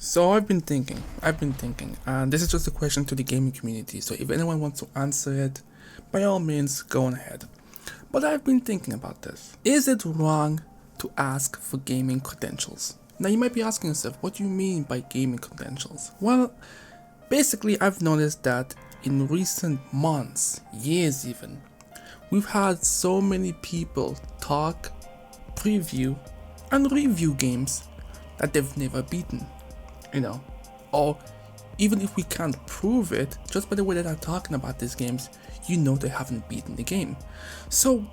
So I've been thinking, and this is just a question to the gaming community. So if anyone wants to answer it, by all means, go on ahead. But I've been thinking about this. Is it wrong to ask for gaming credentials? Now you might be asking yourself, what do you mean by gaming credentials? Well, basically I've noticed that in recent months, years even, we've had so many people talk, preview, and review games that they've never beaten. Or even if we can't prove it, just by the way that they're talking about these games, they haven't beaten the game. So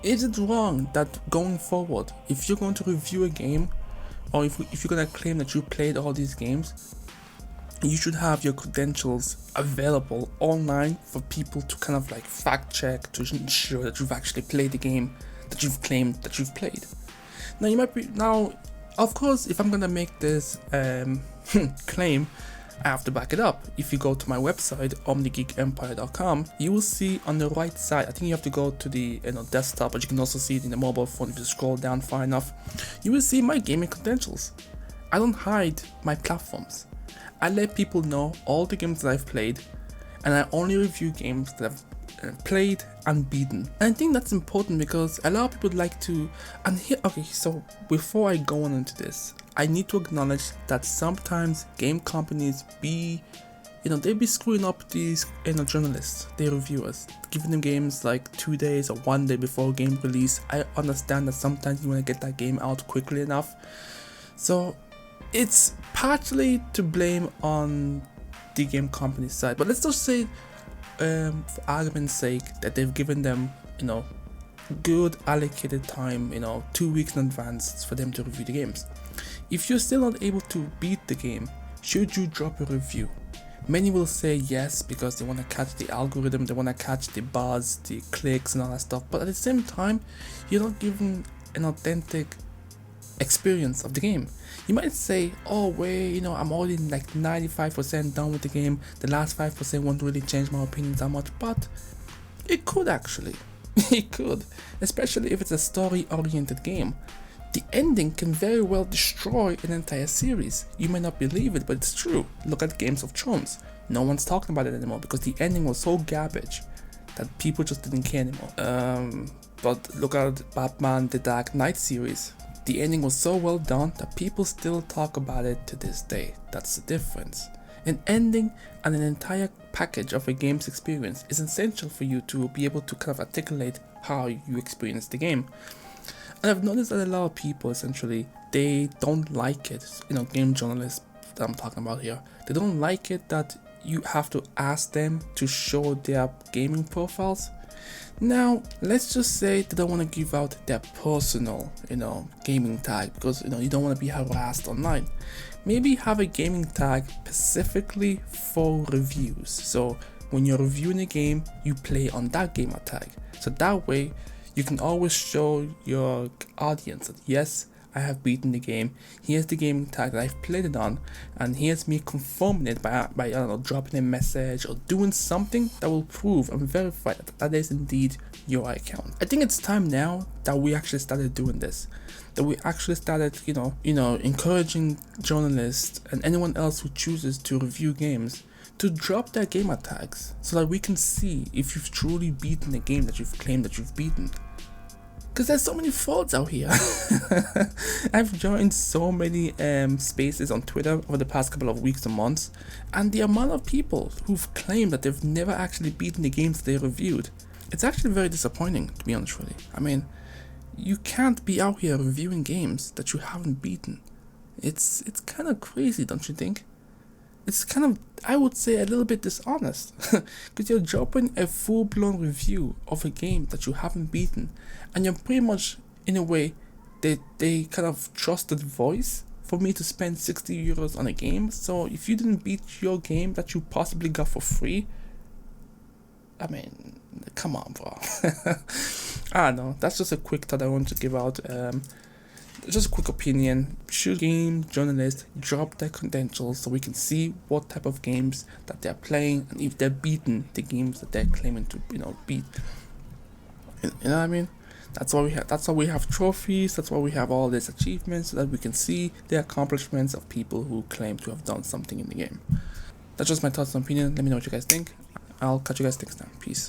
is it wrong that going forward, if you're going to review a game, or if you're going to claim that you played all these games, you should have your credentials available online for people to kind of like fact check to ensure that you've actually played the game that you've claimed that you've played. Now, of course, if I'm gonna make this claim, I have to back it up. If you go to my website, omnigeekempire.com, you will see on the right side, I think you have to go to the desktop, but you can also see it in the mobile phone if you scroll down far enough. You will see my gaming credentials. I don't hide my platforms. I let people know all the games that I've played, and I only review games that I've played and beaten. And I think that's important because a lot of people like to, so before I go on into this, I need to acknowledge that sometimes game companies they be screwing up these journalists, their reviewers, giving them games like 2 days or 1 day before game release. I understand that sometimes you want to get that game out quickly enough, so it's partially to blame on the game company's side, but let's just say for argument's sake that they've given them good allocated time, 2 weeks in advance for them to review the games. If you're still not able to beat the game, should you drop a review? Many will say yes, because they want to catch the algorithm, they want to catch the buzz, the clicks and all that stuff, but at the same time you're not giving an authentic experience of the game. You might say, oh wait, I'm already like 95% done with the game, the last 5% won't really change my opinion that much, but it could actually. It could, especially if it's a story oriented game. The ending can very well destroy an entire series. You may not believe it, but it's true. Look at Games of Thrones. No one's talking about it anymore because the ending was so garbage that people just didn't care anymore. But look at Batman The Dark Knight series. The ending was so well done that people still talk about it to this day. That's the difference. An ending and an entire package of a game's experience is essential for you to be able to kind of articulate how you experience the game. And I've noticed that a lot of people essentially, they don't like it, game journalists that I'm talking about here, they don't like it that you have to ask them to show their gaming profiles. Now, let's just say they don't want to give out their personal, gaming tag because, you don't want to be harassed online. Maybe have a gaming tag specifically for reviews. So when you're reviewing a game, you play on that gamer tag. So that way, you can always show your audience that yes, I have beaten the game. Here's the gaming tag that I've played it on, and here's me confirming it by dropping a message or doing something that will prove and verify that is indeed your account. I think it's time now that we actually started doing this. That we actually started, encouraging journalists and anyone else who chooses to review games to drop their gamer tags so that we can see if you've truly beaten the game that you've claimed that you've beaten. Because there's so many frauds out here. I've joined so many spaces on Twitter over the past couple of weeks and months, and the amount of people who've claimed that they've never actually beaten the games they reviewed, it's actually very disappointing, to be honest with you. I mean, you can't be out here reviewing games that you haven't beaten. It's kind of crazy, don't you think? It's kind of, I would say, a little bit dishonest because you're dropping a full-blown review of a game that you haven't beaten, and you're pretty much, in a way, they kind of trusted voice for me to spend 60 euros on a game. So if you didn't beat your game that you possibly got for free, I mean, come on, bro. I don't know, that's just a quick thought I want to give out. Just a quick opinion. Should game journalists drop their credentials so we can see what type of games that they're playing and if they're beating the games that they're claiming to beat? You know what I mean? That's why we have. That's why we have trophies. That's why we have all these achievements, so that we can see the accomplishments of people who claim to have done something in the game. That's just my thoughts and opinion. Let me know what you guys think. I'll catch you guys next time. Peace.